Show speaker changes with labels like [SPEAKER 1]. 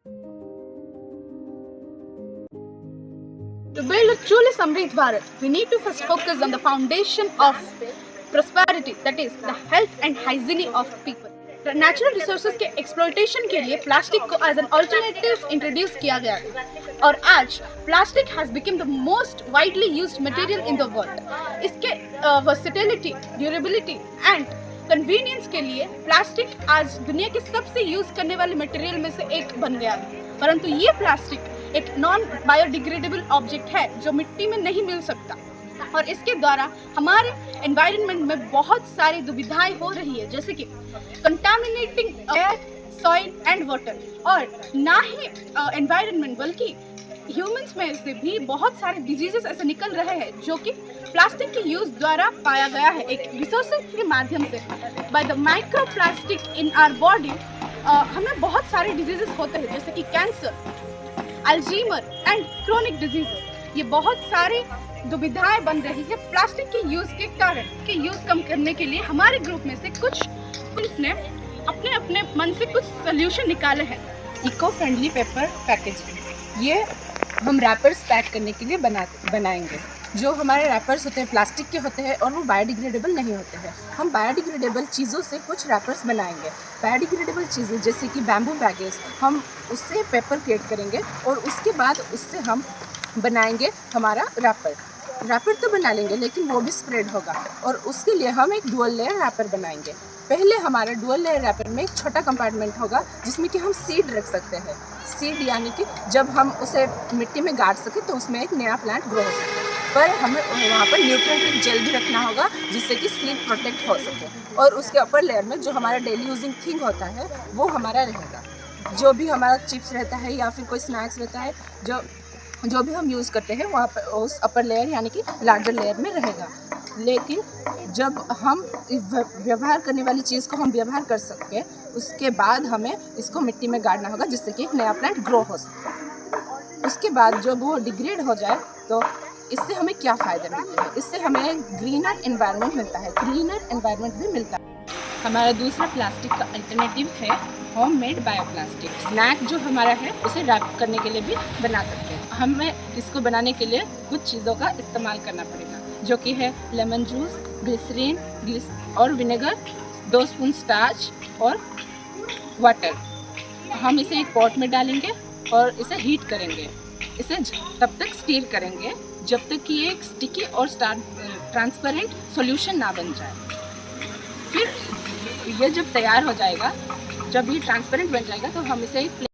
[SPEAKER 1] To build a truly Samrit Bharat, we need to first focus on the foundation of prosperity, that is, the health and hygiene of people. Natural resources के exploitation के लिए plastic को as an alternative introduce किया गया है और आज plastic has become the most widely used material in the world. इसके वर्सेटिलिटी, ड्यूरेबिलिटी एंड कन्वीनियंस के लिए प्लास्टिक आज दुनिया के सबसे यूज करने वाले मटेरियल में से एक बन गया है। परंतु ये प्लास्टिक एक नॉन बायोडिग्रेडेबल ऑब्जेक्ट है जो मिट्टी में नहीं मिल सकता और इसके द्वारा हमारे एनवायरनमेंट में बहुत सारी दुविधाएं हो रही है, जैसे कि contaminating air, soil and water. और ना ही एनवायरनमेंट बल्कि ह्यूमंस में से भी बहुत सारे डिजीजेस ऐसे निकल रहे हैं जो कि प्लास्टिक के यूज द्वारा पाया गया है। एक रिसोर्सेज के माध्यम से by the micro plastic in our body हमें बहुत सारे डिजीजेस होते हैं, जैसे कि cancer, Alzheimer and chronic diseases. ये बहुत सारे दुविधाएं बन रही है प्लास्टिक के यूज के कारण। के यूज कम करने के लिए हमारे ग्रुप में से कुछ ने अपने अपने मन से कुछ सोल्यूशन निकाले हैं।
[SPEAKER 2] इको फ्रेंडली पेपर पैकेजिंग, ये हम रैपर्स पैक करने के लिए बनाएंगे। जो हमारे रैपर्स होते हैं प्लास्टिक के होते हैं और वो बायोडिग्रेडेबल नहीं होते हैं। हम बायोडिग्रेडेबल चीज़ों से कुछ रैपर्स बनाएंगे। बायोडिग्रेडेबल चीज़ें जैसे कि बैम्बू बैगेस, हम उससे पेपर क्रिएट करेंगे और उसके बाद उससे हम बनाएंगे हमारा रैपर तो बना लेंगे लेकिन वो भी स्प्रेड होगा और उसके लिए हम एक डुअल लेयर रैपर बनाएंगे। पहले हमारा डुअल लेयर रैपर में एक छोटा कंपार्टमेंट होगा जिसमें कि हम सीड रख सकते हैं। सीड यानी कि जब हम उसे मिट्टी में गाड़ सके तो उसमें एक नया प्लांट ग्रो हो सके। पर हमें वहाँ पर न्यूट्रिएंट जेल भी रखना होगा जिससे कि सीड प्रोटेक्ट हो सके। और उसके अपर लेयर में जो हमारा डेली यूजिंग थिंग होता है वो हमारा रहेगा। जो भी हमारा चिप्स रहता है या फिर कोई स्नैक्स रहता है, जो भी हम यूज़ करते हैं वहाँ पर उस अपर लेयर यानी कि लार्जर लेयर में रहेगा। लेकिन जब हम व्यवहार करने वाली चीज़ को हम व्यवहार कर सके उसके बाद हमें इसको मिट्टी में गाड़ना होगा जिससे कि एक नया प्लांट ग्रो हो सके। उसके बाद जब वो डिग्रेड हो जाए तो इससे हमें क्या फ़ायदे मिलते हैं? इससे हमें ग्रीनर एनवायरनमेंट मिलता है, क्लीनर एनवायरनमेंट भी मिलता है। हमारा दूसरा प्लास्टिक का अल्टरनेटिव है होममेड बायोप्लास्टिक। स्नैक जो हमारा है उसे रैप करने के लिए भी बना सकते हैं। हमें इसको बनाने के लिए कुछ चीज़ों का इस्तेमाल करना पड़ेगा जो कि है लेमन जूस, ग्लिसरीन और विनेगर, 2 स्पून स्टार्च और वाटर। हम इसे एक पॉट में डालेंगे और इसे हीट करेंगे। इसे तब तक स्टीर करेंगे जब तक कि ये एक स्टिकी और ट्रांसपेरेंट सॉल्यूशन ना बन जाए। फिर ये जब तैयार हो जाएगा, जब ये ट्रांसपेरेंट बन जाएगा तो हम इसे एक